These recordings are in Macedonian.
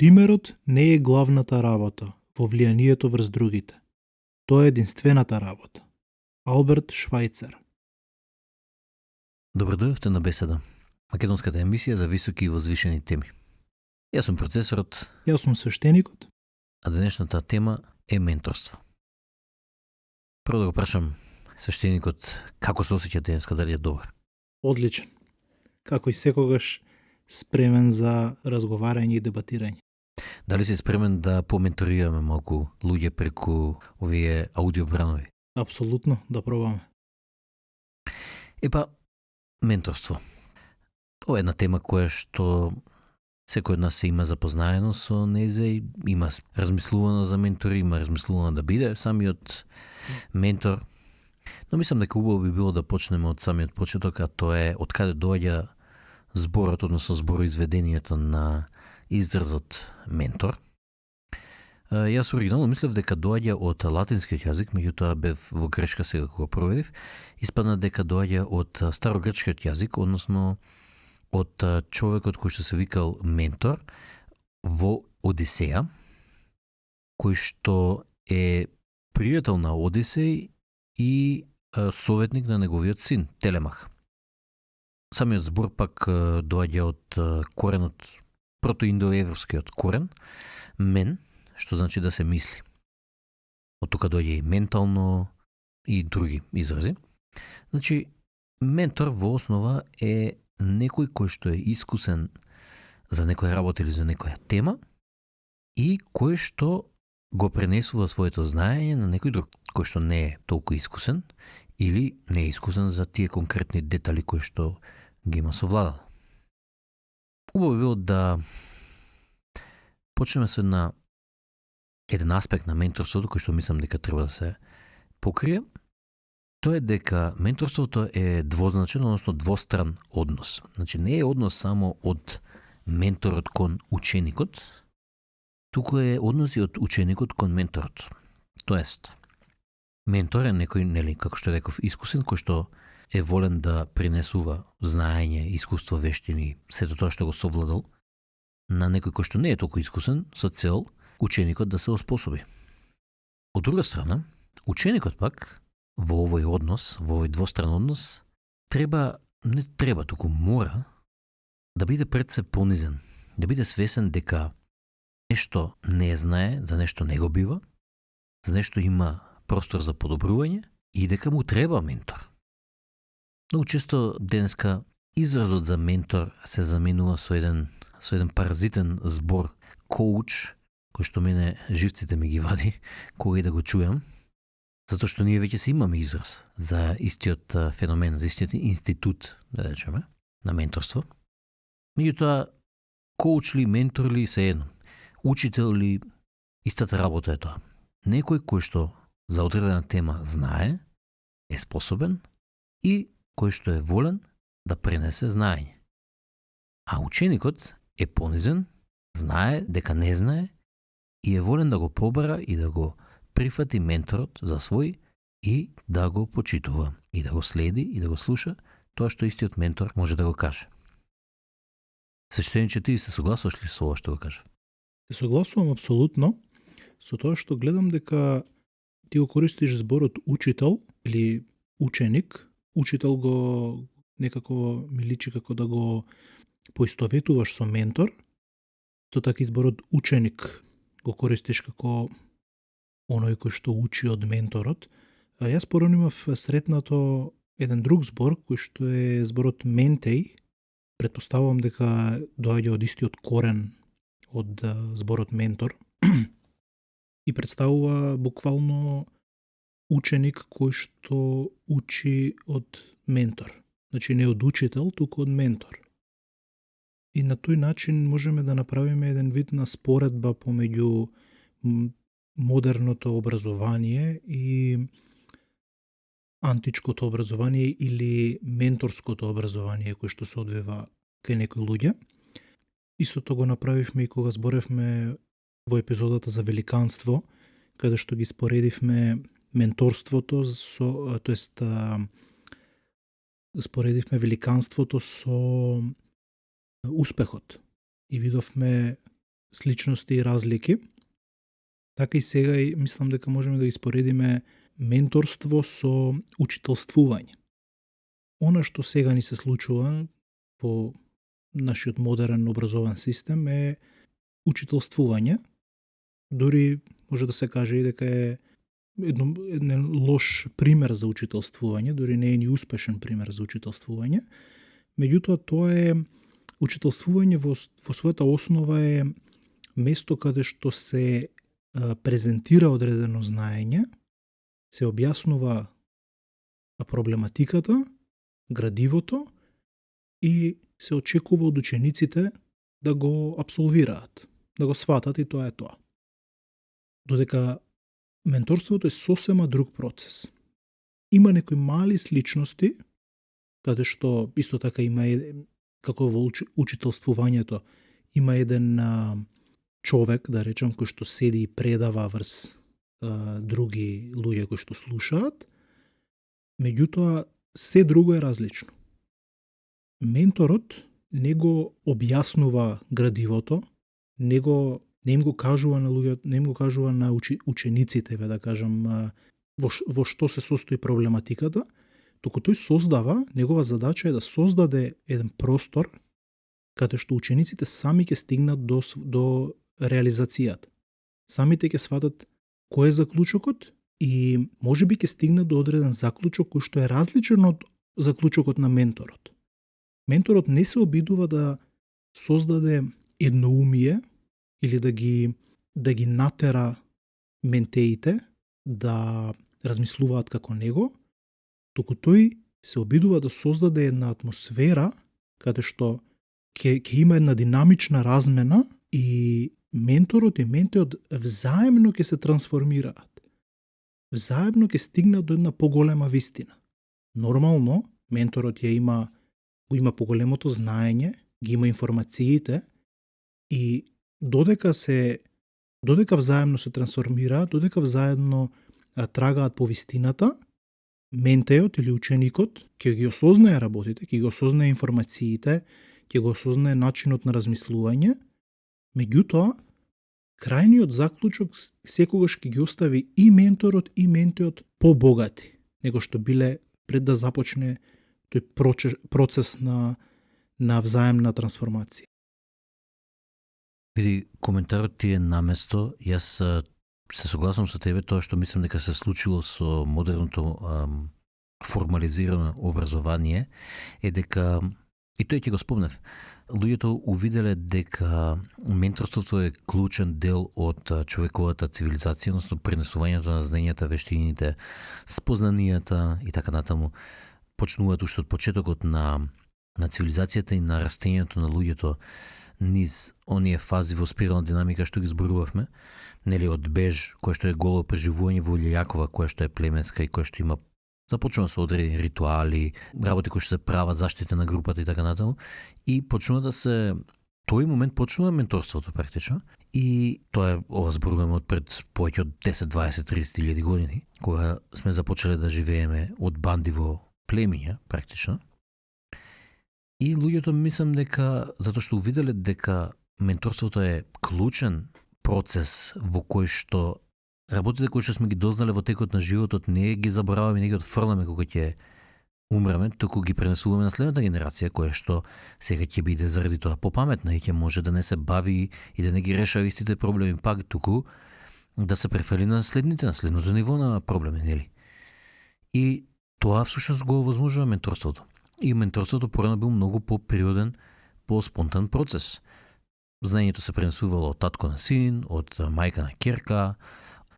Примерот не е главната работа во влијанието врз другите. Тоа е единствената работа. Алберт Швајцер. Добродојавте на Беседа, македонската емисија за високи и возвишени теми. Јас сум процесорот, Јас сум свештеникот. а денешната тема е менторство. Прво да го прашам свештеникот како се осеќа денеска, дали е добар? Одличен. Како и секогаш спремен за разговарање и дебатирање. Дали си спремен да поменторираме малку луѓе преку овие аудиобранови? Апсолутно, да пробаме. Епа, менторство. Ова е една тема која што секој од нас се има запознаено со незе и има размислувано за ментори, има размислувано да биде самиот ментор. Но мислам дека убаво би било да почнеме од самиот почеток, а тоа е од каде доаѓа зборот, односно збороизведението на изразот ментор. Јас оригинално мислев дека доаѓа од латинскиот јазик, меѓутоа бев во грешка сега кога проверив. Испадна дека доаѓа од старогрчкиот јазик, односно од човекот кој што се викал ментор во Одисеја, кој што е пријател на Одисеј и советник на неговиот син Телемах. Самиот збор пак доаѓа од коренот, протоиндоевропскиот корен, мен, што значи да се мисли. Од тука доаѓа и ментално и други изрази. Значи, ментор во основа е некој кој што е искусен за некоја работа или за некоја тема и кој што го пренесува своето знаење на некој друг, кој што не е толку искусен или не е искусен за тие конкретни детали кои што ги има совладано. Убаво било да почнеме со еден аспект на менторството кој што мислам дека треба да се покрие. Тоа е дека менторството е двозначен, односно двостран однос. Значи не е однос само од менторот кон ученикот, туку е однос и од ученикот кон менторот. Тоест, ментор е некој, нели, како што реков, искусен, кој што е волен да принесува знаење, искуство, вештини, сето тоа што го совладал на некој кој што не е толку искусен, со цел ученикот да се оспособи. Од друга страна, ученикот пак во овој однос, во овој двостран однос, не треба, туку мора да биде пред се понизен, да биде свесен дека нешто не знае, за нешто не го бива, за нешто има простор за подобрување и дека му треба ментор. Многу често денеска изразот за ментор се заменува со еден паразитен збор коуч, кој што мене живците ми ги вади кога и да го чујам, затоа што ние веќе се имаме израз за истиот феномен, за истиот институт, да речеме, на менторство. Меѓутоа, коуч ли, ментор ли, се едно. Учител ли, истата работа е тоа. Некој кој што за одредена тема знае, е способен и кој што е волен да пренесе знаење. А ученикот е понизен, знае дека не знае и е волен да го побара и да го прифати менторот за свој и да го почитува, и да го следи, и да го слуша тоа што истиот ментор може да го каже. Свештениче, ти се согласуваш ли со ова што го кажа? Се согласувам апсолутно со тоа што гледам дека ти го користиш зборот учител или ученик. Учител го некако ми личи како да го поистоветуваш со ментор. Тоа така и зборот ученик го користиш како оној кој што учи од менторот. А јас порано имав сретнато еден друг збор кој што е зборот ментеј. Предпоставувам дека доаѓа од истиот корен од зборот ментор и представува буквално ученик кој што учи од ментор. Значи не од учител, туку од ментор. И на тој начин можеме да направиме еден вид на споредба помеѓу модерното образование и античкото образование или менторското образование кој што се одвива кај некои луѓе. Истото го направивме и кога зборевме во епизодата за великанство, каде што ги споредивме менторството споредивме великанството со успехот и видовме сличности и разлики. Така и сега и мислам дека можеме да испоредиме менторство со учителствување. Она што сега ни се случува во нашиот модерен образован систем е учителствување. Дори може да се каже и дека е еден лош пример за учителствување, дури не е ни успешен пример за учителствување. Меѓутоа тоа е учителствување во својата основа е место каде што се презентира одредено знаење, се објаснува проблематиката, градивото и се очекува од учениците да го апсолвираат, да го сватат и тоа е тоа. Додека менторството е сосема друг процес. Има некои мали сличности, каде што исто така има како во учителствувањето, има еден човек, да речем, кој што седи и предава врз други луѓе кои што слушаат, меѓутоа се друго е различно. Менторот не го објаснува градивото, не им го кажува на луѓето, не им го кажува на учениците, да кажам, во што се состои проблематиката, туку тој создава, негова задача е да создаде еден простор каде што учениците сами ќе стигнат до реализацијата. Самите ќе сватат кој е заклучокот и можеби ќе стигнат до одреден заклучок кој што е различен од заклучокот на менторот. Менторот не се обидува да создаде едноумие или да ги натера ментеите да размислуваат како него, туку тој се обидува да создаде една атмосфера каде што ќе има една динамична размена и менторот и ментеот взаемно ќе се трансформираат. Взаемно ќе стигнат до една поголема вистина. Нормално, менторот го има поголемото знаење, ги има информациите и додека взаемно се трансформираат, додека взаемно трагаат по вистината, ментеот или ученикот ќе ги осознае работите, ќе ги осознае информациите, ќе го осознае начинот на размислување, меѓутоа, крајниот заклучок секогаш ќе ги остави и менторот и ментеот побогати, него што биле пред да започне тој процес на взаемна трансформација. Види, коментарот ти е наместо. Јас се согласам со тебе, тоа што мислам дека се случило со модерното формализирано образование е дека, и тој ќе го спомнев, луѓето увиделе дека менторството е клучен дел од човековата цивилизација, односно пренесувањето на знаењата, вештините, спознанијата и така натаму. Почнуваат уште од почетокот на цивилизацијата и на растењето на луѓето низ оние фази во спирална динамика што ги зборувавме, нели од беж, кој што е голо преживување во Илјакова, која што е племенска и која што има започнува со одредени ритуали, работи кои што се прават, заштита на групата и така натаму, и почнува да се тој момент почнува менторството практично, и тоа е, ова зборуваме од пред повеќе од 10, 20, 30 илјади години, кога сме започнале да живееме од банди во племиња практично. И луѓето мислам дека, затоа што увиделе дека менторството е клучен процес во кој што работите кои што сме ги дознале во текот на животот не ги забораваме, не ги отфрламе кога ќе умреме, туку ги пренесуваме на следната генерација која што сега ќе биде заради тоа попаметна и ќе може да не се бави и да не ги решава истите проблеми пак, туку да се префали на следното ниво на проблеми, нели? И тоа всушност го овозможува менторството. И менторството порано бил многу по-природен, по-спонтан процес. Знаењето се пренесувало од татко на син, од мајка на ќерка,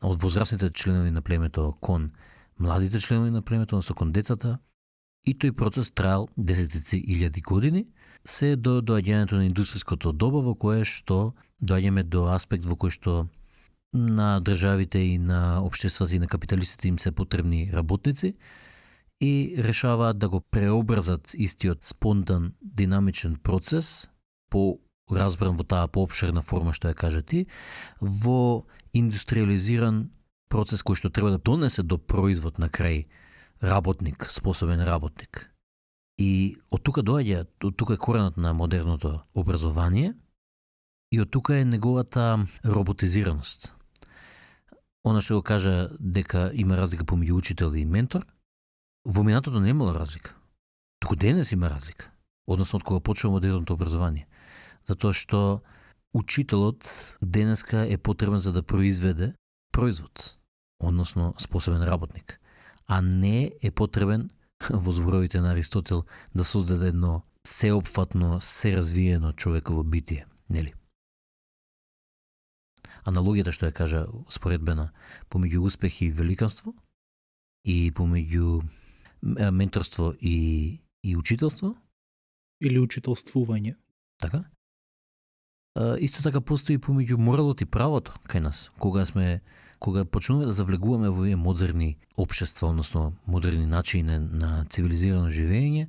од возрастните членови на племето кон младите членови на племето, односно кон децата. И тој процес траел десетици илјади години, се до доаѓањето на индустријското доба во кое што доаѓаме до аспект во кој што на државите и на општествата и на капиталистите им се потребни работници и решаваат да го преобразат истиот спонтан, динамичен процес, по разбран во таа поопширна форма што ја кажа ти, во индустриализиран процес кој што треба да донесе до производ на крај работник, способен работник. И од тука доаѓа, од тука е коренот на модерното образование, И од тука е неговата роботизираност. Она што го кажа дека има разлика помеѓу учител и ментор, во минатото не имало разлика. Туку денес има разлика. Односно од кога почува модерното образование. Затоа што учителот денеска е потребен за да произведе производ, односно способен работник, а не е потребен во зборовите на Аристотел да создаде едно сеопфатно, серазвиено човеково битие, нели? Аналогијата што ја кажа споредбена помеѓу успех и великанство и помеѓу менторство и учителство или учителствување. Така? Исто така постои помеѓу моралот и правото кај нас, кога почнуваме да завлегуваме во овие модерни општества, односно модерни начини на цивилизирано живење,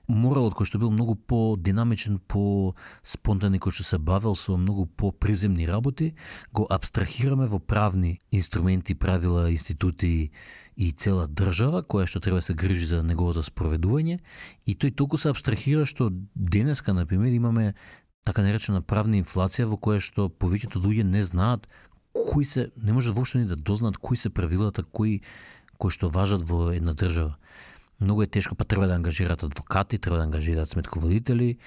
моралот кој што бил многу по-динамичен, по-спонтанен, кој што се бавел со многу по-приземни работи, го абстрахираме во правни инструменти, правила, институти и цела држава која што треба да се грижи за неговото спроведување, и тој толку се абстрахира што денеска, например, имаме така наречена правна инфлација во која што повеќето луѓе не знаат не можат воопшто ни да дознаат кои се правилата кои што важат во една држава. Многу е тешко, па треба да ангажираат адвокати, треба да ангажираат сметководители,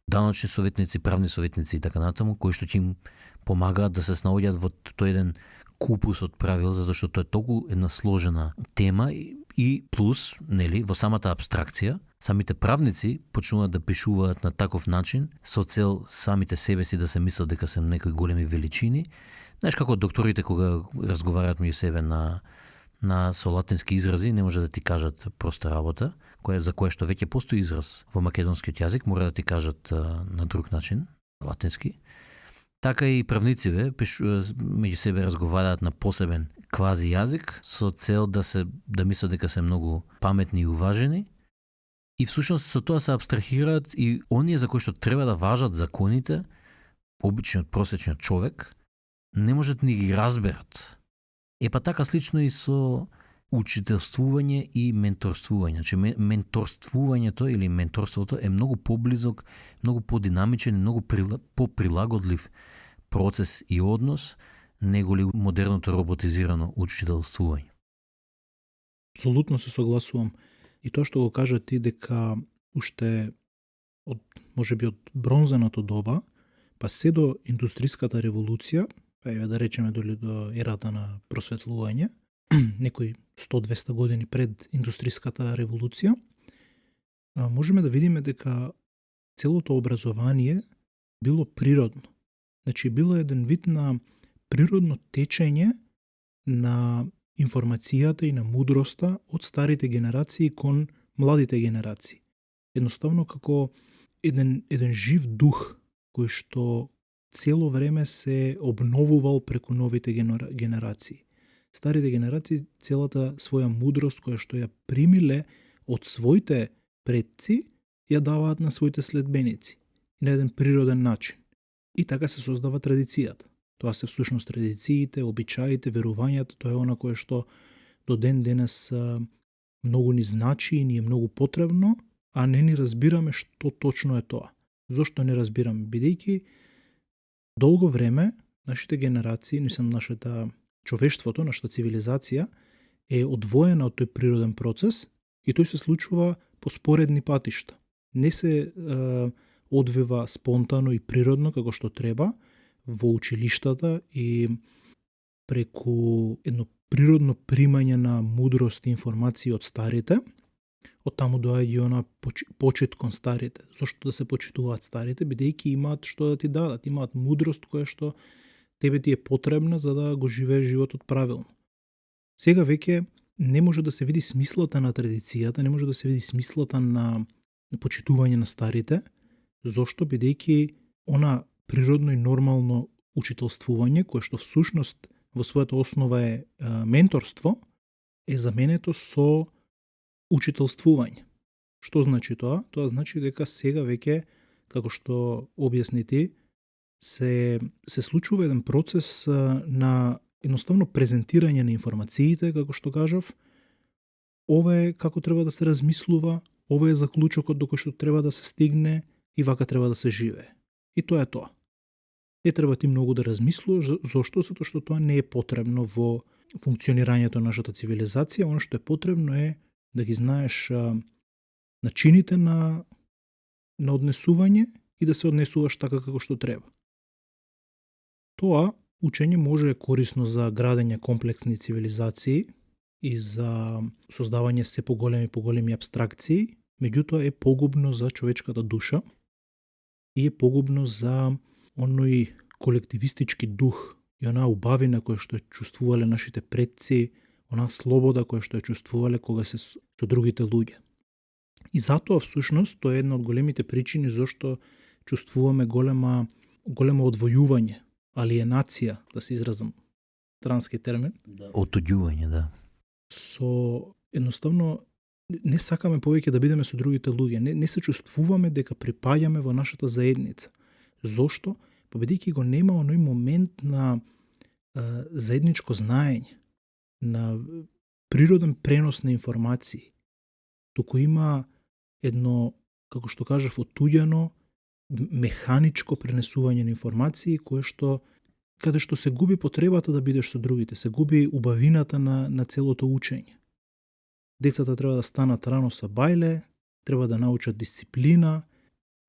даночни советници, правни советници и така натаму, кои што ќе им помагаат да се снаоѓаат во тој еден купус од правил, затоа што тоа е толку една сложена тема и плюс, нели, во самата абстракција, самите правници почнуваат да пишуваат на таков начин со цел самите себе си да се мислат дека се некои големи величини. Знаеш како докторите кога разговараат меѓу себе на со латински изрази, не може да ти кажат проста работа, за која што веќе постои израз во македонскиот јазик, мора да ти кажат на друг начин, латински. Така и правнициве меѓу себе разговараат на посебен квази јазик со цел да мислат дека се многу паметни и уважени. И всушност со тоа се абстрахираат и оние за кои што треба да важат законите, обичниот просечниот човек, не можат ни ги разберат. Па така слично и со учителствување и менторствување. Значи менторствувањето или менторството е многу поблизок, многу подинамичен, многу поприлагодлив процес и однос неголи модерното роботизирано учителствување. Апсолутно се согласувам. И тоа што го кажа ти дека уште од можеби од бронзеното доба, па се до индустријската револуција, да речеме до ерата на просветлување, некои 100-200 години пред индустријската револуција, можеме да видиме дека целото образование било природно. Значи, било еден вид на природно течење на информацијата и на мудроста од старите генерации кон младите генерации. Едноставно како еден жив дух кој што цело време се обновувал преку новите генерации. Старите генерации целата своја мудрост која што ја примиле од своите предци ја даваат на своите следбеници на еден природен начин. И така се создава традицијата. Тоа се всушност традициите, обичаите, верувањата, тоа е она кое што до ден денес многу ни значи и ни е многу потребно, а не ни разбираме што точно е тоа. Зошто не разбираме? Бидејќи долго време нашите генерации, нашата човештвото, нашата цивилизација е одвоена од тој природен процес и тој се случува по споредни патишта. Не се одвива спонтано и природно како што треба во училиштата и преку едно природно примање на мудрост и информации од старите. Од таму доаѓа она почит кон старите. Зошто да се почитуваат старите? Бидејќи имаат што да ти дадат, имаат мудрост која што тебе ти е потребна за да го живееш животот правилно. Сега веќе не може да се види смислата на традицијата, не може да се види смислата на почитување на старите. Зошто? Бидејќи она природно и нормално учителствување, кое што всушност во својата основа е менторство, е заменето со учителствување. Што значи тоа? Тоа значи дека сега веќе, како што објасни ти, се случува еден процес на едноставно презентирање на информациите, како што кажав. Ова е како треба да се размислува, ова е заклучокот до кој што треба да се стигне и вака треба да се живее. И тоа е тоа. Не треба ти многу да размислуваш, зошто? Затоа што тоа не е потребно во функционирањето на нашата цивилизација. Оно што е потребно е да ги знаеш начините на однесување и да се однесуваш така како што треба. Тоа учење може е корисно за градење комплексни цивилизации и за создавање се поголеми абстракции, меѓутоа е погубно за човечката душа и е погубно за оној колективистички дух и онаа убавина која што чувствувале нашите предци, онаа слобода која што ја чувствувале кога се со другите луѓе. И затоа всушност тоа е една од големите причини зашто чувствуваме големо одвојување, алиенација, да се изразам странски термин. Отуѓување, да. Со едноставно не сакаме повеќе да бидеме со другите луѓе, не се чувствуваме дека припаѓаме во нашата заедница. Зошто? Па бидејќи го нема оној момент на заедничко знаење, на природен пренос на информации. Туку има едно, како што кажав, отуѓено, механичко пренесување на информации, каде што се губи потребата да бидеш со другите, се губи убавината на целото учење. Децата треба да станат рано са бајле, треба да научат дисциплина,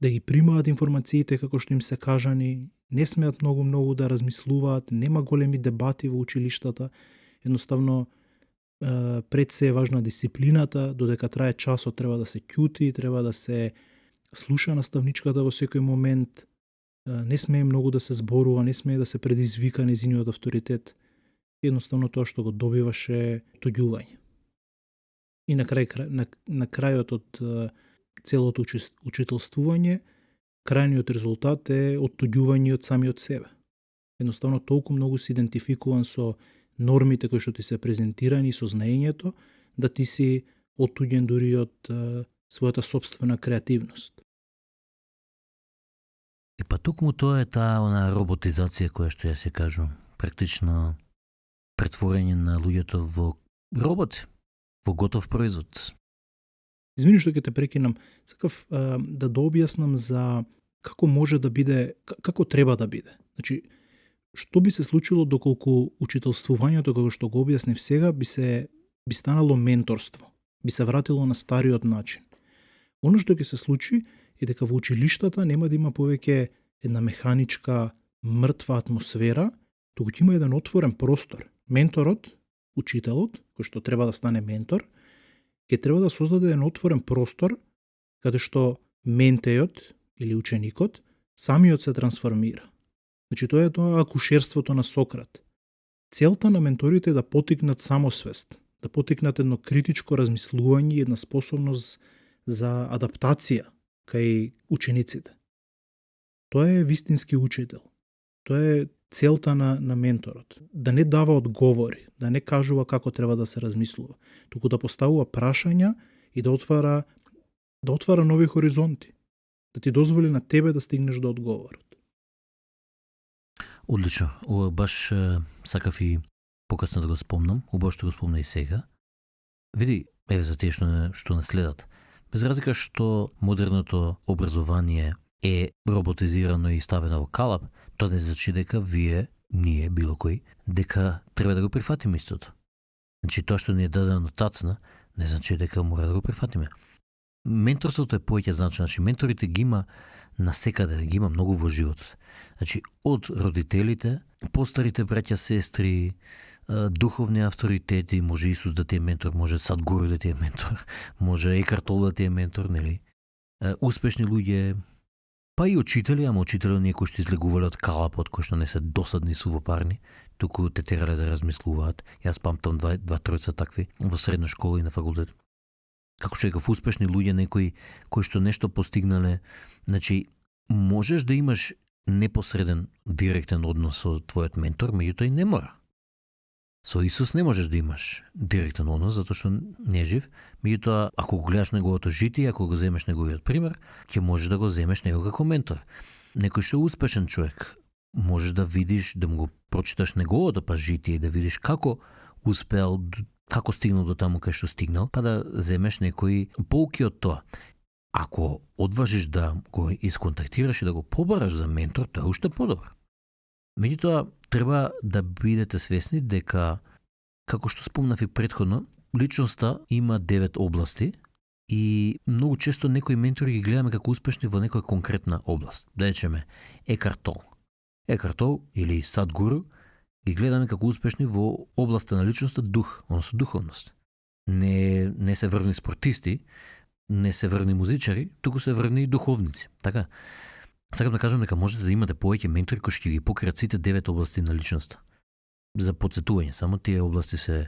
да ги примаат информациите како што им се кажани, не смеат многу да размислуваат, нема големи дебати во училиштата, едноставно пред се е важна дисциплината, додека трае часот треба да се ќути, треба да се слуша наставничката во секој момент, не смее многу да се зборува, не смее да се предизвика нејзиниот авторитет. Едноставно тоа што го добиваш е отуѓување. И на крајот од целото учителствување, крајниот резултат е оттуѓување од самиот себе. Едноставно толку многу си идентификуван со нормите кои што ти се презентирани, со знаењето, да ти си оттуѓен дури од својата собствена креативност. И па токму тоа е таа она роботизација која што ја се кажу, практично претворење на луѓето во роботи, во готов производ. Извини што ќе те прекинам, сакав да дообјаснам за како може да биде, како треба да биде. Значи, што би се случило доколку учителствувањето, како што го објаснив сега, би станало менторство, би се вратило на стариот начин. Оно што ќе се случи е дека во училиштата нема да има повеќе една механичка, мртва атмосфера, туку ќе има еден отворен простор. Менторот, учителот, кој што треба да стане ментор, ќе треба да создаде еден отворен простор каде што ментејот или ученикот самиот се трансформира. Значи тоа е тоа акушерството на Сократ. Целта на менторите е да потикнат самосвест, да потикнат едно критичко размислување и една способност за адаптација кај учениците. Тоа е вистински учител. Тоа е целта на менторот. Да не дава одговори, да не кажува како треба да се размислува, туку да поставува прашања и да отвара нови хоризонти, да ти дозволи на тебе да стигнеш до одговорот. Одлично. Ова баш сакав и покасно да го спомнам, убаво што го спомна и сега. Види, еве за тие што не следат. Без разлика што модерното образование е роботизирано и ставено во калап, тоа не значи дека ние, било кој, дека треба да го прифатиме истото. Значи тоа што ни е дадено тацна, не значи дека мора да го прифатиме. Менторството е повеќе значено, значи менторите ги има насекаде, ги има многу во животот. Значи од родителите, постарите браќа, сестри, духовни авторитети, може Исус да ти е ментор, може Садгуру да ти е ментор, може Екарт Толе да ти е ментор, нели? Успешни луѓе, па и учители, ама учители ние кои што излегувале од калапот, кои што не се досадни сувопарни, туку те терале да размислуваат. Јас памтам два тројца такви во средна школа и на факултет. Како што екав успешни луѓе, некои кои што нешто постигнале, значи можеш да имаш непосреден, директен однос со твојот ментор, меѓутоа и не мора. Со Исус не можеш да имаш директен однос, затоа што не е жив, меѓутоа ако го гледаш неговото житие, ако го земеш неговиот пример, ќе можеш да го земеш него како ментор. Некој што е успешен човек, можеш да видиш, да му го прочиташ неговото па житие и да видиш како успеал, како стигнал до таму кај што стигнал, па да земеш некои поуки од тоа. Ако одважиш да го исконтактираш и да го побараш за ментор, тоа е уште подобро. Меѓутоа, треба да бидете свесни дека, како што спомнав и претходно, личноста има 9 области и многу често некои ментори ги гледаме како успешни во некоја конкретна област. Да речеме, Екарт Тол. Екарт Тол или Садгуру ги гледаме како успешни во областа на личноста дух, односно духовност. Не се врвни спортисти, не се врвни музичари, туку се врвни духовници. Така? Сакам да кажам дека можете да имате повеќе ментори кои ќе ги покријат сите 9 области на личноста. За потсетување, само тие области се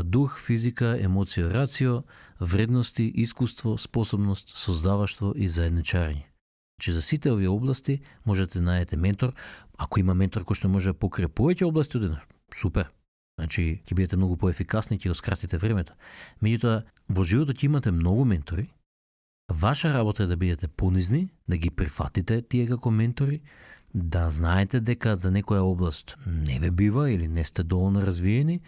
дух, физика, емоција, рацио, вредности, искуство, способност, создаваштво и заедничарење. Че за сите овие области можете да најдете ментор. Ако има ментор кој што може да покрие повеќе области одеднаш, супер. Значи, ќе бидете многу поефикасни и ќе го скратите времето. Меѓутоа, во животот ќе имате многу ментори. Ваша работа е да бидете понизни, да ги прифатите тие како ментори, да знаете дека за некоја област не ве бива или не сте доволно развиени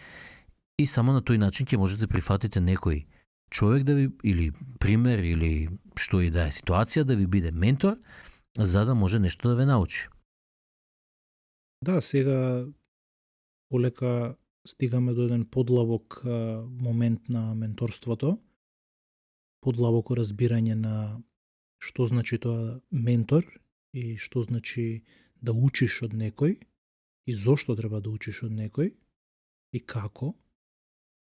и само на тој начин ќе можете прифатите некој човек да ви, или пример, или што и да е ситуација, да ви биде ментор, за да може нешто да ве научи. Да, сега полека стигаме до еден подлабок момент на менторството, подлабоко разбирање на што значи тоа ментор и што значи да учиш од некој и зошто треба да учиш од некој и како.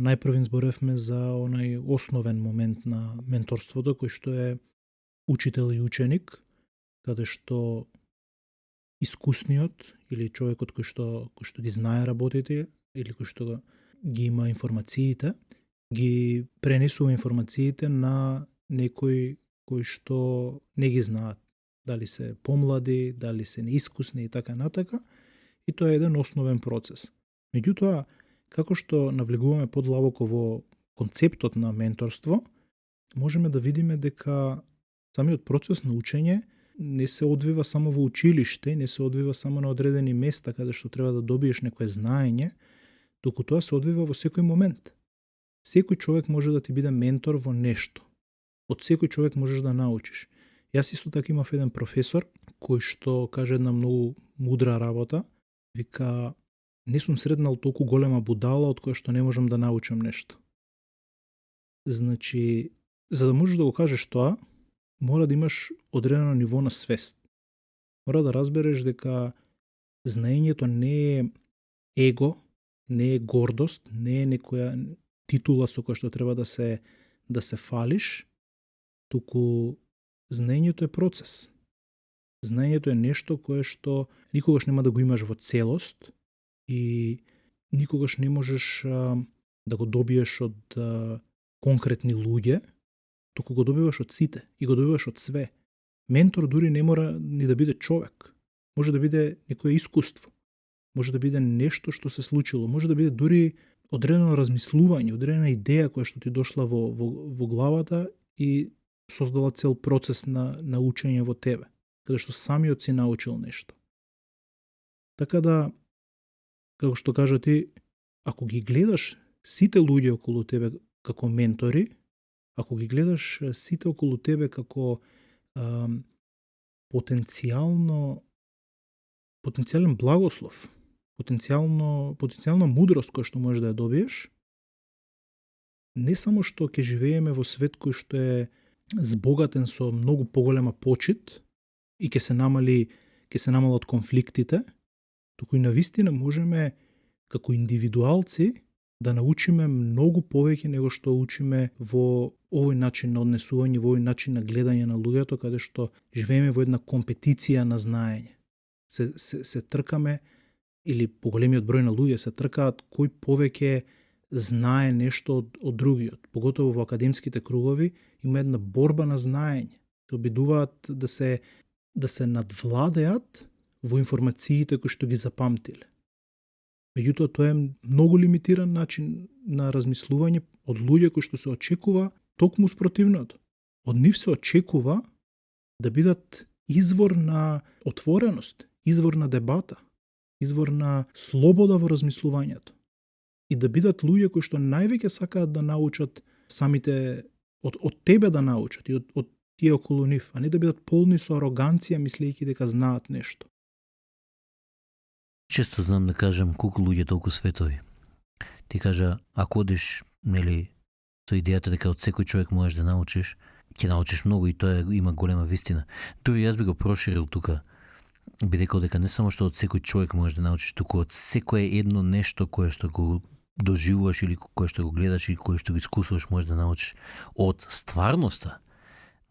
Најпрвин зборевме за онај основен момент на менторството кој што е учител и ученик, каде што искусниот или човекот кој што ги знае работите или кој што ги има информациите, ги пренесува информациите на некои кои што не ги знаат. Дали се помлади, дали се неискусни и така натака. И тоа е еден основен процес. Меѓутоа, како што навлегуваме подлабоко во концептот на менторство, можеме да видиме дека самиот процес на учење не се одвива само во училиште, не се одвива само на одредени места каде што треба да добиеш некое знаење, туку тоа се одвива во секој момент. Секој човек може да ти биде ментор во нешто. Од секој човек можеш да научиш. Јас исто така имав еден професор кој што каже една многу мудра работа, вика: не сум сретнал толку голема будала од која што не можам да научам нешто. Значи, за да можеш да го кажеш тоа, мора да имаш одредено ниво на свест. Мора да разбереш дека знаењето не е его, не е гордост, не е некоја титула со која што треба да се фалиш, туку знаењето е процес. Знаењето е нешто кое што никогаш нема да го имаш во целост и никогаш не можеш да го добиеш од конкретни луѓе, туку го добиваш од сите и го добиваш од све. Ментор дури не мора ни да биде човек. Може да биде некое искуство. Може да биде нешто што се случило. Може да биде дури одредено размислување, одредена идеја која што ти дошла во главата и создала цел процес на учење во тебе, каде што самиот си научил нешто. Така да, како што кажа ти, ако ги гледаш сите луѓе околу тебе како ментори, ако ги гледаш сите околу тебе како потенцијален благослов, потенцијална мудрост која што можеш да ја добиеш, не само што ќе живееме во свет кој што е збогатен со многу поголема почит и ќе се намалат конфликтите, туку и навистина можеме како индивидуалци да научиме многу повеќе него што учиме во овој начин на однесување, во овој начин на гледање на луѓето, каде што живееме во една компетиција на знаење. Се тркаме, или поголемиот број на луѓе се тркаат кој повеќе знае нешто од другиот. Поготово во академските кругови има една борба на знаење. Се обидуваат да се надвладеат во информациите кои што ги запамтиле. Меѓутоа, тоа е многу лимитиран начин на размислување од луѓе кои што се очекува токму спротивното. Од нив се очекува да бидат извор на отвореност, извор на дебата, извор на слобода во размислувањето. И да бидат луѓе кои што највеќе сакаат да научат самите, од тебе да научат и од тие околу нив, а не да бидат полни со ароганција, мислејќи дека знаат нешто. Често знам да кажам колку луѓе толку светови. Ти кажа, ако одиш, со идејата дека од секој човек можеш да научиш, ќе научиш многу и тоа има голема вистина. Дури јас би го проширил тука, би рекол дека не само што од секој човек можеш да научиш, туку од секое едно нешто кое што го доживуваш или кое што го гледаш или кое што го искусуваш можеш да научиш. Од стварноста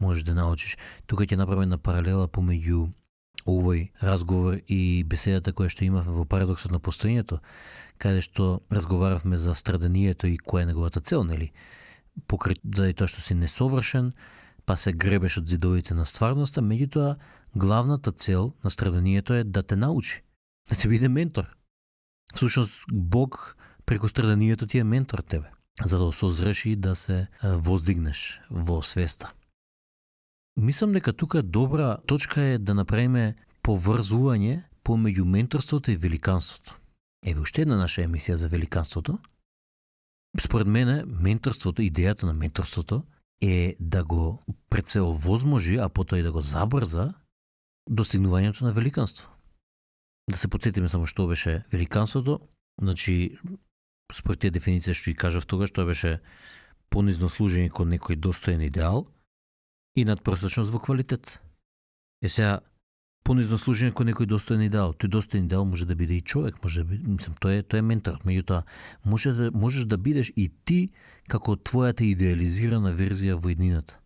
можеш да научиш. Тука ќе направим една паралела помеѓу овој разговор и беседата која што имавме во Парадоксот на постоењето, каде што разговаравме за страданието и која е неговата цел, нели? Покрај заради тоа што си несовршен, па се гребеш од зидовите на стварноста, меѓутоа главната цел на страданието е да те научи, да ти биде ментор. Всушност Бог преку страданието ти е ментор тебе, за да осозреш и да се воздигнеш во свеста. Мислам дека тука добра точка е да направиме поврзување помеѓу менторството и великанството. Еве уште една наша емисија за великанството. Според мене, менторството, идејата на менторството е да го пред се овозможи, а потоа и да го забрза достигнувањето на великанство. Да се потсетиме само што беше великанството, значи според тие дефиниции што ги кажав тогаш, тоа беше понизно служење кон некој достоен идеал и надпросечност во квалитет. Сега, понизно служење кон некој достоен идеал. Тој достоен идеал може да биде и човек, може да биде, тоа е ментор. Меѓутоа, можеш да бидеш и ти како твојата идеализирана верзија во иднината.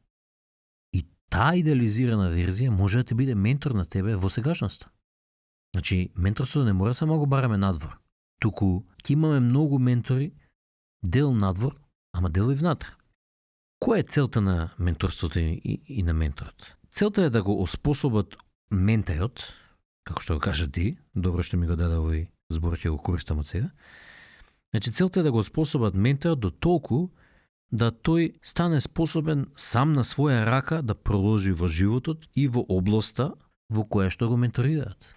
И таа идеализирана верзија може да ти биде ментор на тебе во сегашноста. Значи, менторството не мора само го бараме надвор. Туку ќе имаме многу ментори, дел надвор, ама дел и внатре. Која е целта на менторството и на менторот? Целта е да го оспособат ментајот, како што го кажа ти, добро што ми го даде овој збор, ќе го користам од сега. Значи, целта е да го оспособат ментајот до толку да тој стане способен сам на своја рака да продолжи во животот и во областа во која што го менторираат.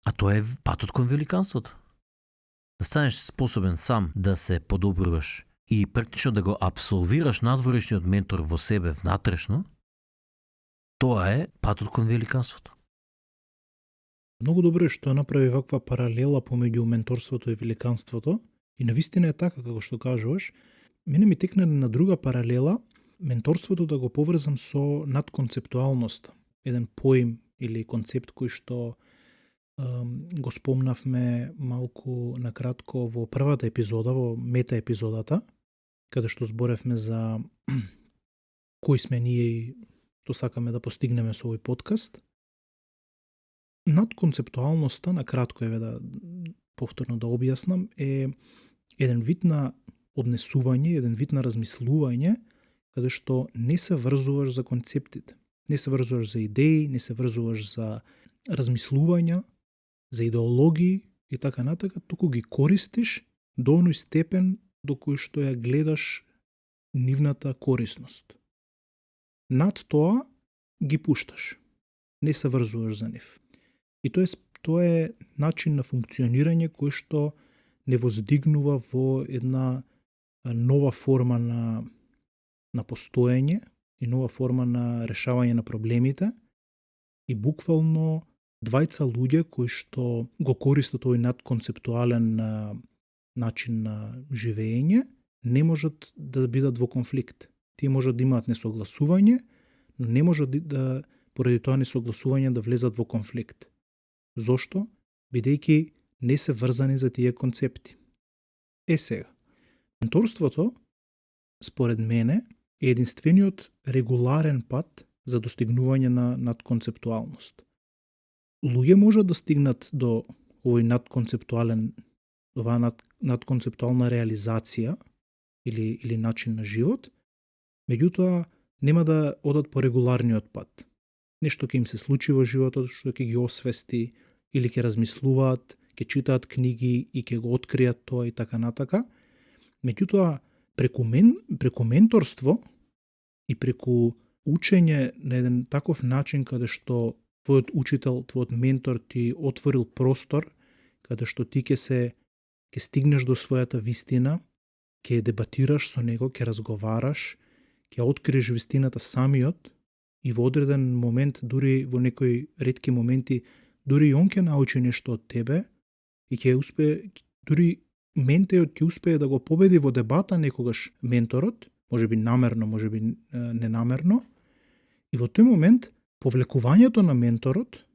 А тоа е патот кон великанството. Да станеш способен сам да се подобруваш и практично да го абсолвираш надворешниот ментор во себе внатрешно, тоа е патот кон великанството. Многу добро е што направи ваква паралела помеѓу менторството и великанството. И навистина е така, како што кажуваш. Мене ми текна на друга паралела, менторството да го поврзам со надконцептуалноста. Еден поим или концепт кој што го спомнавме малку накратко во првата епизода, во мета епизодата, каде што зборевме за кои сме ние и што сакаме да постигнеме со овој подкаст. Надконцептуалноста, накратко да повторно да објаснам, е еден вид на однесување, еден вид на размислување, каде што не се врзуваш за концептите, не се врзуваш за идеи, не се врзуваш за размислувања, за идеологии и така натака, туку ги користиш до оној степен до кој што ја гледаш нивната корисност. Над тоа ги пушташ, не се врзуваш за нив. И тоа е начин на функционирање кој што не воздигнува во една нова форма на постоење и нова форма на решавање на проблемите и буквално двајца луѓе кои што го користат овој надконцептуален начин на живење не можат да бидат во конфликт. Тие можат да имаат несогласување, но не можат да поради тоа несогласување да влезат во конфликт. Зошто? Бидејќи не се врзани за тие концепти. Сега, менторството, според мене, е единствениот регуларен пат за достигнување на надконцептуалност. Луѓе можат да стигнат до овој надконцептуална реализација или начин на живот, меѓутоа нема да одат по регуларниот пат. Нешто ќе им се случи во животот што ќе ги освести или ќе размислуваат, ќе читаат книги и ќе го откријат тоа и така натака. Меѓутоа, преку менторство и преку учење на еден таков начин каде што твојот учител, твојот ментор ти отворил простор, каде што ти ќе стигнеш до својата вистина, ќе дебатираш со него, ќе разговараш, ќе откриеш вистината самиот и во одреден момент, дури во некои ретки моменти, дури и он ќе научи нешто од тебе, и ќе успее, дури ментеот ќе успее да го победи во дебата некогаш менторот, можеби намерно, можеби ненамерно, и во тој момент повлекувањето на менторот,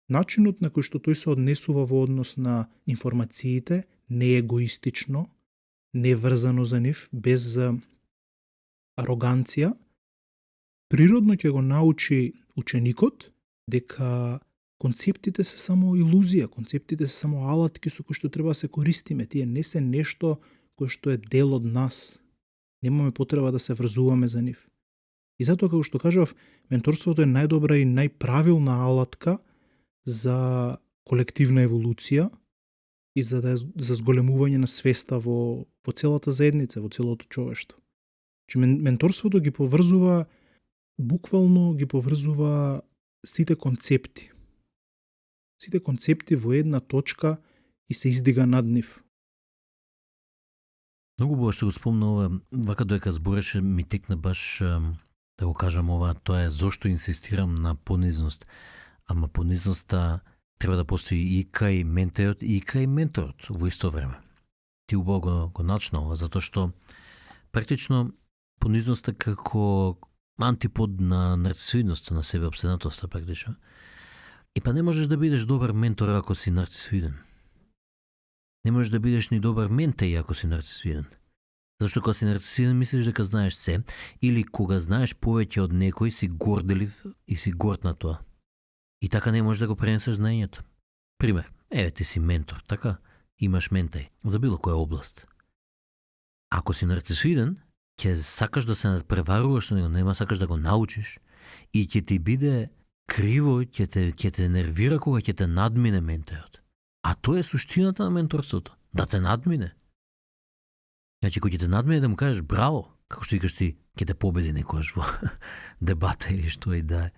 начинот на кој што тој се однесува во однос на информациите, не егоистично, не врзано за нив, без ароганција, природно ќе го научи ученикот дека концептите се само илузија, концептите се само алатки со кои што треба да се користиме. Тие не се нешто кој што е дел од нас. Немаме потреба да се врзуваме за нив. И затоа, како што кажав, менторството е најдобра и најправилна алатка за колективна еволуција и за зголемување на свеста во целата заедница, во целото човештво. Менторството ги поврзува, буквално ги поврзува сите концепти. Сите концепти во една точка и се издига над нив. Многу убаво што го спомна ова, вака доека збореше ми текна баш да го кажам ова, тоа е зошто инсистирам на понизност. Ама понизноста треба да постои и кај менторот и кај менторот во исто време. Ти убаво го начна ова, затоа што практично понизноста како антипод на нарцисоидноста, на себе обседнатоста практично. И па не можеш да бидеш добар ментор ако си нарцисоиден. Не можеш да бидеш ни добар ментеј ако си нарцисоиден. Зашто кога си нарцисоиден мислиш дека знаеш се, или кога знаеш повеќе од некој си горделив и си горд на тоа. И така не можеш да го пренесеш знаењето. Пример, еве ти си ментор, така? Имаш ментеј за било која област. Ако си нарцисоиден, ќе сакаш да се надпреваруваш со него, нема сакаш да го научиш и ќе ти биде криво, ќе те нервира кога ќе те надмине менторот. А тоа е суштината на менторството, да те надмине. Значи, кога ќе те надмине да му кажеш браво, како што викаш ти, ќе те победи некојаш во дебата или што и да е.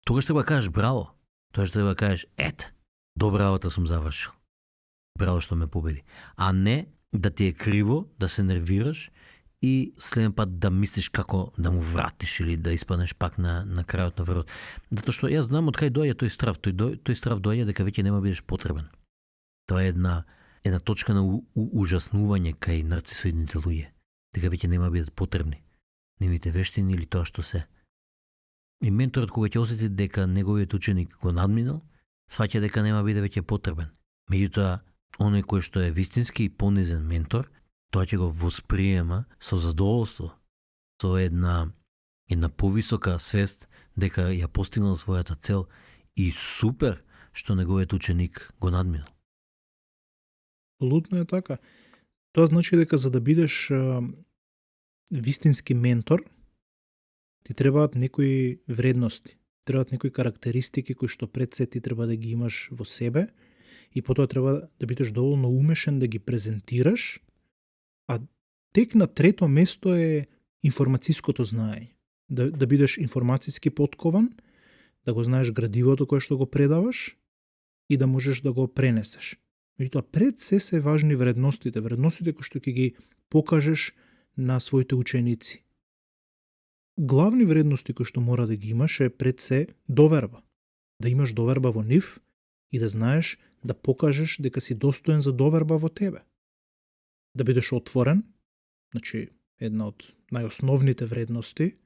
Тогаш треба да кажеш браво. Тогаш треба да кажеш ете, добра работа сум завршил. Браво што ме победи. А не да ти е криво, да се нервираш и следен пат да мислиш како да му вратиш или да испаднеш пак на крајот на врвот. Затоа што јас знам од кај доаѓа тој страв. Тој страв доаѓа дека веќе нема бидеш потребен. Тоа е една точка на ужаснување кај нарцисоидните луѓе. Дека веќе нема бидат потребни. Нивните вештини или тоа што се. И менторот кога ќе осети дека неговиот ученик го надминал, сваќа дека нема биде веќе потребен. Меѓутоа, оној кој што е вистински понизен ментор, тоа ќе го восприема со задоволство, со една повисока свест дека ја постигнал својата цел и супер што неговиот ученик го надминал. Апсолутно е така. Тоа значи дека за да бидеш вистински ментор, ти требаат некои вредности, требаат некои карактеристики кои што пред се ти треба да ги имаш во себе и потоа треба да бидеш доволно умешен да ги презентираш, а тек на трето место е информацијското знаење. Да бидеш информацијски поткован, да го знаеш градивото кое што го предаваш и да можеш да го пренесеш. Меѓутоа пред се важни вредностите кои што ќе ги покажеш на своите ученици. Главни вредности кои што мора да ги имаш е пред се доверба. Да имаш доверба во нив и да знаеш да покажеш дека си достоен за доверба во тебе. Да бидеш отворен, значи една од најосновните вредности.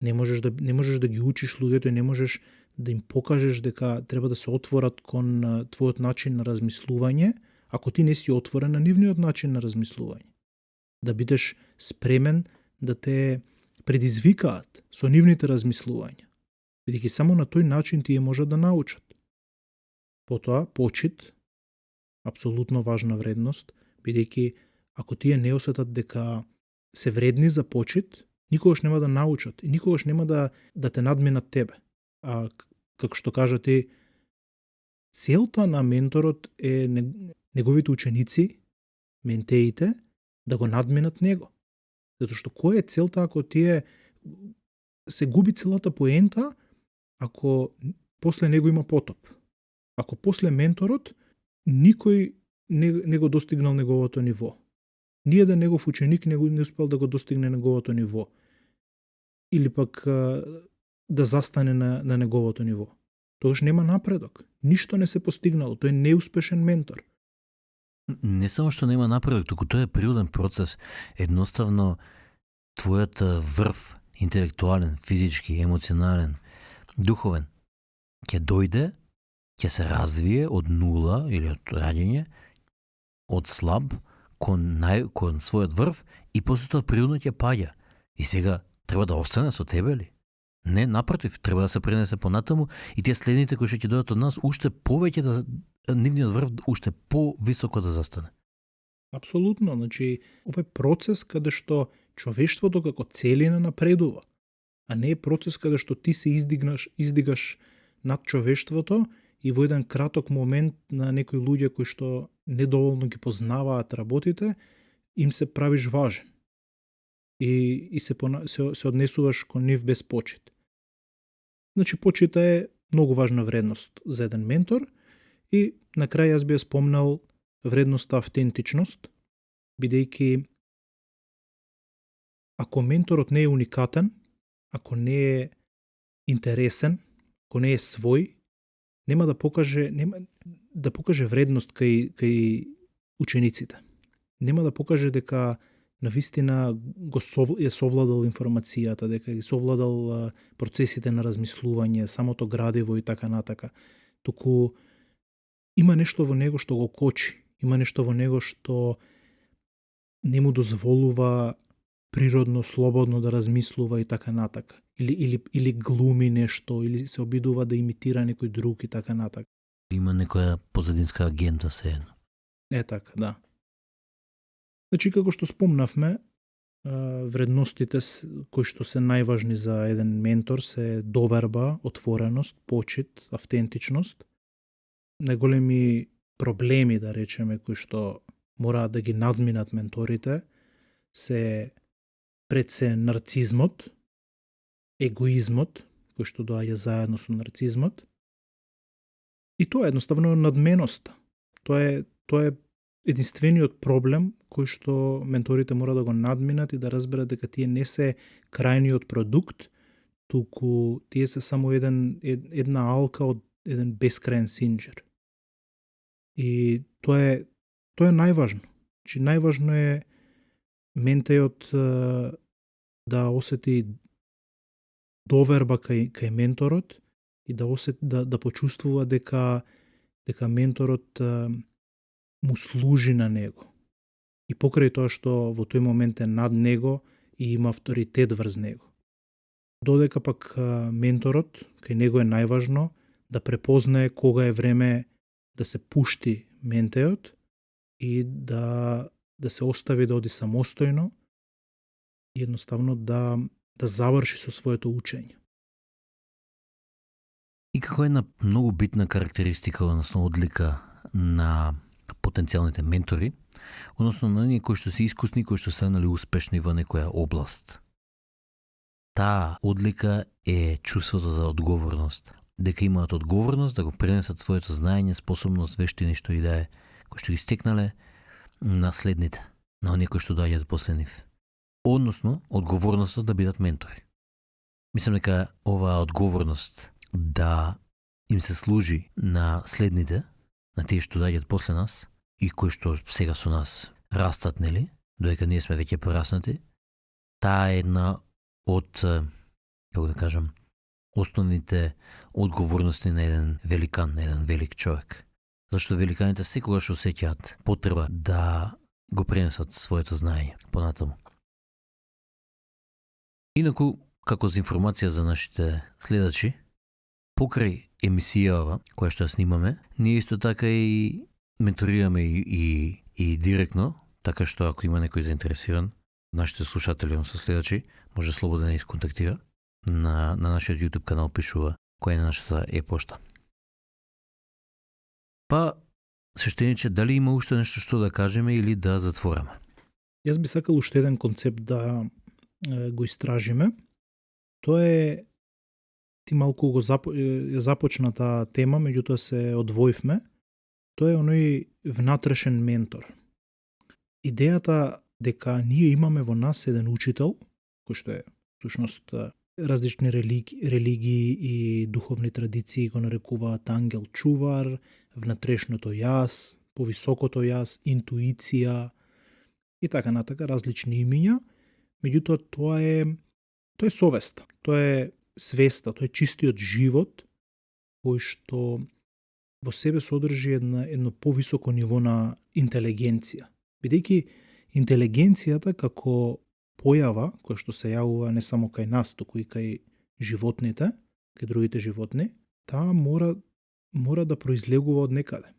Не можеш да ги учиш луѓето и не можеш да им покажеш дека треба да се отворат кон твојот начин на размислување, ако ти не си отворен на нивниот начин на размислување. Да бидеш спремен да те предизвикаат со нивните размислувања, бидејќи само на тој начин тие можат да научат. Потоа, почит, апсолутно важна вредност, бидејќи ако тие не осетат дека се вредни за почит, никогаш нема да научат и никогаш нема да те надминат тебе. А како што кажа ти, целта на менторот е неговите ученици, ментеите, да го надминат него. Затоа што која е целта ако тие се губи целата поента ако после него има потоп? Ако после менторот никој не го достигнал неговото ниво. Ниеден негов ученик не успел да го достигне неговото ниво. Или пак да застане на неговото ниво. Тогаш нема напредок. Ништо не се постигнало. Тој е неуспешен ментор. Не само што нема напредок, туку тоа е природен процес. Едноставно, твојот врв, интелектуален, физички, емоционален, духовен, ќе дојде, ќе се развие од нула или од раѓање, од слаб кон својот врв и после тоа природно ќе паѓа. И сега треба да остане со тебе ли? Не, напротив, треба да се пренесе понатаму и тие следните кои што ќе дојдат од нас уште повеќе нивниот врв уште повисоко да застане. Апсолутно, значи ова е процес каде што човештвото како целина напредува, а не е процес каде што ти се издигаш над човештвото и во еден краток момент на некои луѓе кои што недоволно ги познаваат работите, им се правиш важен. И се однесуваш кон нив без почит. Значи, почита е многу важна вредност за еден ментор и на крај јас би ја спомнал вредноста автентичност, бидејќи ако менторот не е уникатен, ако не е интересен, ако не е свој, нема да покаже вредност кај учениците. Нема да покаже дека навистина е совладал информацијата, дека ги совладал процесите на размислување, самото градиво и така натака. Туку има нешто во него што го кочи, има нешто во него што не му дозволува природно, слободно да размислува и така натака. Или глуми нешто, или се обидува да имитира некој друг и така натака. Има некоја позадинска агента се едно. Е така, да. Значи, како што спомнавме, вредностите кои што се најважни за еден ментор се доверба, отвореност, почит, автентичност. Најголеми проблеми, да речеме, кои што мораат да ги надминат менторите, се пред се нарцизмот, егоизмот, кој што доаѓа заедно со нарцизмот, и тоа е едноставно надменоста. Тоа е единствениот проблем кој што менторите мора да го надминат и да разберат дека тие не се крајниот продукт, туку тие се само една алка од еден бескраен синџер. И тоа е најважно. Значи, најважно е ментејот да осети доверба кај менторот и да почувствува дека менторот му служи на него. И покрај тоа што во тој момент е над него и има авторитет врз него. Додека пак менторот, кај него е најважно да препознае кога е време да се пушти ментејот и да се остави да оди самостојно и едноставно да заврши со своето учење. И како една многу битна карактеристика, односно одлика на потенцијалните ментори, односно на оние кои што се искусни, кои што станали успешни во некоја област. Таа одлика е чувството за одговорност. Дека имаат одговорност да го пренесат своето знаење, способност, вештини што и да е, кои што ги стекнале на следните, на оние кои што доаѓаат после нив. Односно, одговорноста да бидат ментори. Мислам дека оваа одговорност да им се служи на следните, на тие што доаѓаат после нас и кои што сега со нас растат, нели, додека ние сме веќе пораснати, таа е една од, како да кажам, основните одговорности на еден великан, на еден велик човек. Зашто великаните секогаш осеќаат потреба да го пренесат своето знаење понатаму. Инаку, како за информација за нашите следачи, покрај емисијава која што ја снимаме, ние исто така и менторираме и директно, така што ако има некој заинтересиран, нашите слушатели, со следачи, може слободно да не исконтактира. На нашиот YouTube канал пишува која е нашата e-пошта. Па, Свештениче, дали има уште нешто што да кажеме или да затвореме? Јас би сакал уште еден концепт да го истражиме. Тоа е, ти малку ја започна таа тема, меѓутоа се одвоивме. Тоа е оној внатрешен ментор. Идејата дека ние имаме во нас еден учител, кој што е всушност различни религии и духовни традиции го нарекуваат ангел чувар, внатрешното јас, повисокото јас, интуиција и така натака, различни имиња. Меѓутоа тоа е совеста, тоа е свеста, тоа е чистиот живот кој што во себе содржи едно повисоко ниво на интелигенција. Бидејќи интелигенцијата како појава која што се јавува не само кај нас, туку и кај животните, кај другите животни, таа мора да произлегува од некаде.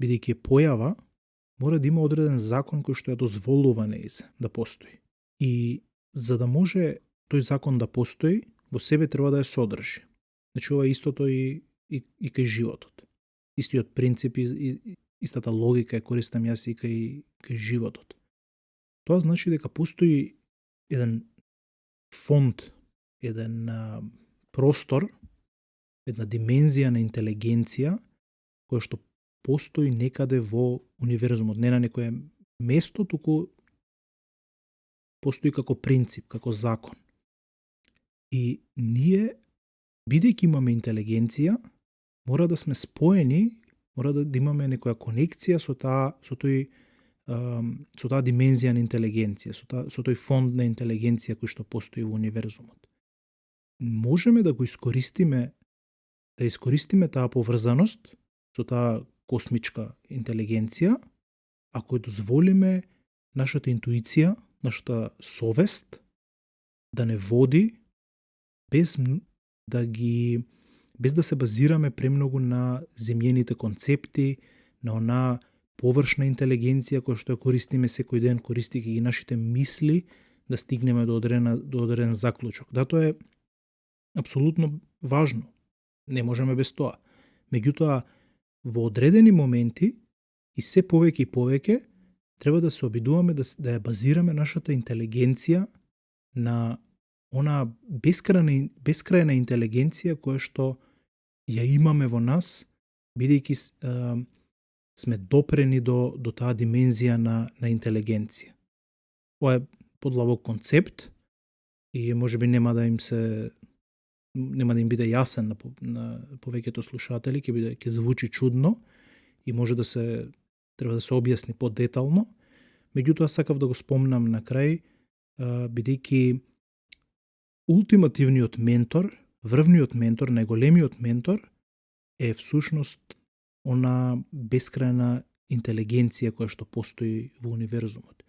Бидејќи појава, мора да има одреден закон кој што ја дозволува нејзе да постои. И за да може тој закон да постои, во себе треба да ја содржи. Значи ова е истото и кај животот. Истиот принцип и истата логика ја користам јас и кај животот. Тоа значи дека постои еден фонд, еден простор, една димензија на интелигенција која што постои некаде во универзумот, не на некое место, туку постои како принцип, како закон. И ние, бидејќи имаме интелигенција, мора да сме споени, мора да имаме некоја конекција со таа димензија на интелигенција, со тој фонд на интелигенција кој што постои во универзумот. Можеме да го искористиме таа поврзаност со таа космичка интелигенција, ако дозволиме нашата интуиција, нашата совест да не води без да се базираме премногу на земјените концепти, на онаа површна интелигенција која што ја користиме секој ден, користики ги нашите мисли да стигнеме до одреден заклучок. Да, тоа е апсолутно важно. Не можеме без тоа. Меѓутоа, во одредени моменти и се повеќе и повеќе треба да се обидуваме да ја базираме нашата интелигенција на она бескрајна интелигенција која што ја имаме во нас, бидејќи сме допрени до таа димензија на интелигенција. Ова е подлабок концепт и можеби нема да им биде јасен на повеќето слушатели, ќе звучи чудно и може треба да се објасни подетално. Меѓутоа сакав да го спомнам на крај, бидејќи ултимативниот ментор, врвниот ментор, најголемиот ментор е всушност она бескрајна интелигенција која што постои во универзумот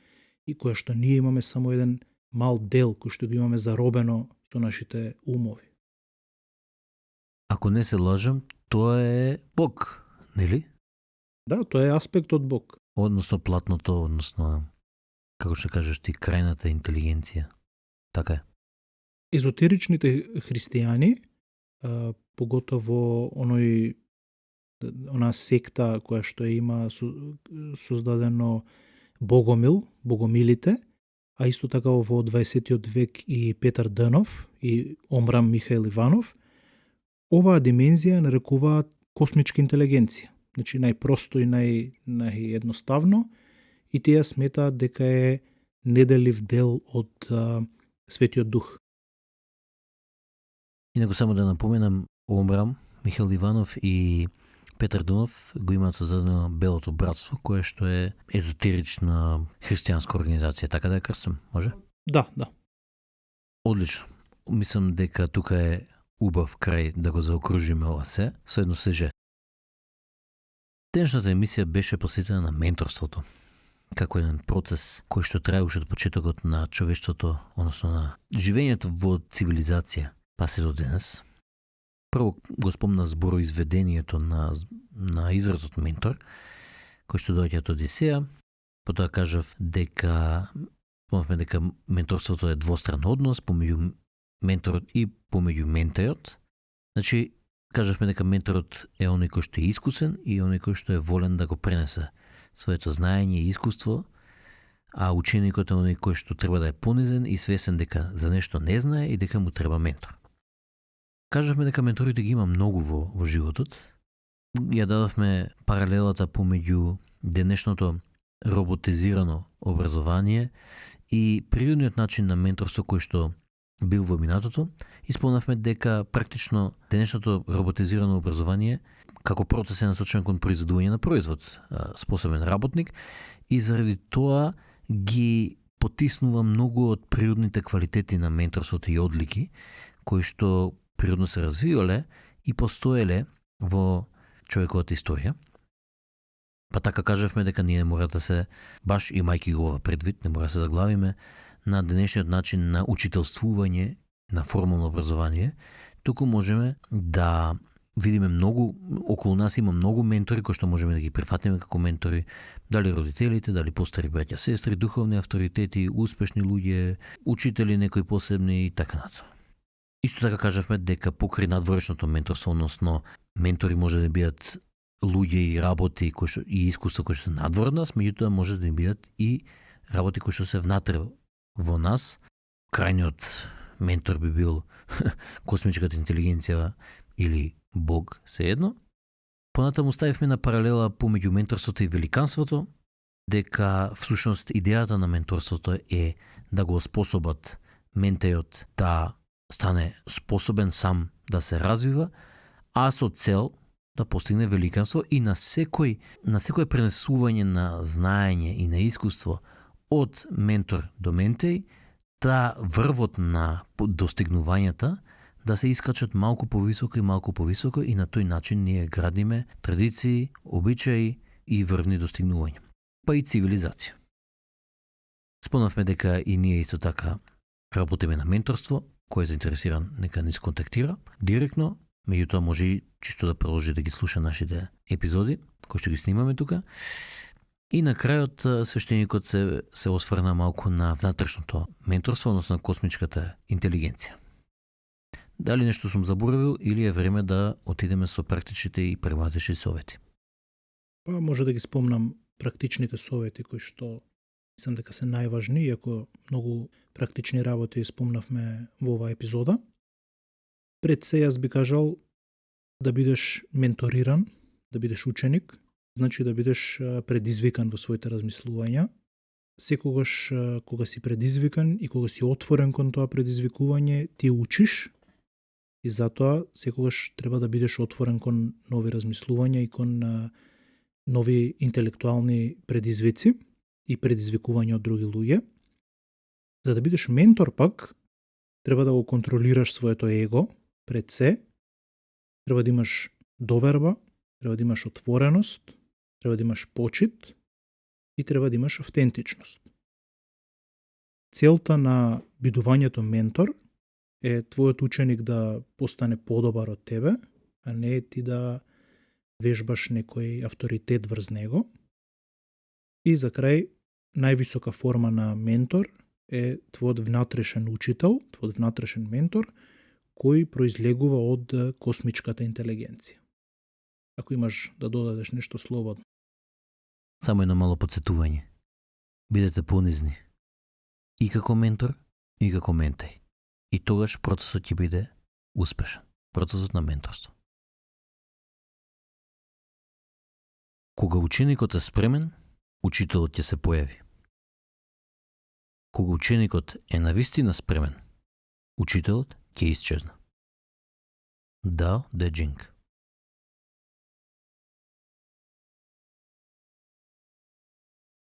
и која што ние имаме само еден мал дел кој што го имаме заробено со нашите умови. Ако не се лажам, тоа е Бог, нели? Да, тоа е аспект од Бог. Односно платното, односно, како што кажеш ти, крајната интелигенција. Така е. Езотеричните христијани, поготово она секта која што има создадено богомилите, а исто така во 20. век и Петар Дънов и Омрам Михаил Иванов, оваа димензија нарекуваат космичка интелигенција. Значи најпросто и наједноставно, и тие сметаат дека е неделив дел од Светиот Дух. Инаку само да напоменам, Омрам Михаил Иванов и Петар Дънов го имаат создадено Белото братство, кое што е езотерична христијанска организација, така да ја крстам, може? Да. Одлично. Мислам дека тука е убав крај да го заокружиме ова се, со едно СЖ. Денешната емисија беше посветена на менторството, како еден процес кој што трае уште од почетокот на човештвото, односно на живењето во цивилизација, па се до денес. Прво го спомна збороизведението на изразот ментор, кој што доаѓа од Одисеја, потоа кажав дека менторството е двостран однос помеѓу менторот и помеѓу менторот. Значи, кажавме дека менторот е оној кој што е искусен и оној кој што е волен да го пренесе своето знаење и искуство, а ученикот е оној кој што треба да е понизен и свесен дека за нешто не знае и дека му треба ментор. Кажавме дека менторите ги има многу во животот. Ја дадовме паралелата помеѓу денешното роботизирано образование и природниот начин на менторство кој што бил во минатото и спомнавме дека практично денешното роботизирано образование како процес е насочен кон произведување на производ, способен работник, и заради тоа ги потиснува многу од природните квалитети на менторството и одлики кои што природно се развивале и постоеле во човековата историја. Па така кажавме дека ние мора да се, баш имајќи го ова предвид, не мора да се заглавиме на денешниот начин на учителствување, на формално образование, туку можеме да видиме многу, околу нас има многу ментори кои што можеме да ги прифатиме како ментори, дали родителите, дали постари браќа, сестри, духовни авторитети, успешни луѓе, учители некои посебни и така натаму. Исто така кажавме дека покрај надворешното менторство, односно ментори може да бидат луѓе и работи кои што, и искуства кои што се надвор од нас, меѓутоа може да бидат и работи кои што се внатре во нас. Крајниот ментор би бил космичката интелигенција или Бог, sejedno. Понатаму ставивме на паралела помеѓу менторството и великанството, дека всушност идејата на менторството е да го способат ментејот да стане способен сам да се развива, а со цел да постигне великанство и на секој пренесување на знаење и на искуство од ментор до ментеј, да врвот на достигнувањата да се искачат малку повисоко и на тој начин ние градиме традиции, обичаи и врвни достигнувања, па и цивилизација. Спомнавме дека и ние исто така работиме на менторство, кој е заинтересиран нека ни сконтактира директно, меѓутоа може и чисто да продолжи да ги слуша нашите епизоди кои што ги снимаме тука. И на крајот свештеникот се осврна малку на внатрешното менторство, односно на космичката интелигенција. Дали нешто сум заборавил или е време да отидеме со практичните и прагматични совети? Па може да ги спомнам практичните совети кои што мислам дека се најважни, иако многу практични работи спомнавме во оваа епизода. Пред се јас би кажал да бидеш менториран, да бидеш ученик, значи да бидеш предизвикан во своите размислувања. Секогаш кога си предизвикан и кога си отворен кон тоа предизвикување, ти учиш и затоа секогаш треба да бидеш отворен кон нови размислувања и кон нови интелектуални предизвици и предизвикувања од други луѓе. За да бидеш ментор пак, треба да го контролираш своето его пред се, треба да имаш доверба, треба да имаш отвореност, треба да имаш почит и треба да имаш автентичност. Целта на бидувањето ментор е твојот ученик да постане подобар од тебе, а не ти да вежбаш некој авторитет врз него. И за крај, највисока форма на ментор е твојот внатрешен учител, твојот внатрешен ментор, кој произлегува од космичката интелигенција. Ако имаш да додадеш нешто слободно. Само едно мало подсетување. Бидете понизни. И како ментор, и како ментеј. И тогаш процесот ќе биде успешен. Процесот на менторство. Кога ученикот е спремен, учителот ќе се појави. Кога ученикот е навистина спремен, учителот ќе исчезне. Дао Де Джинг.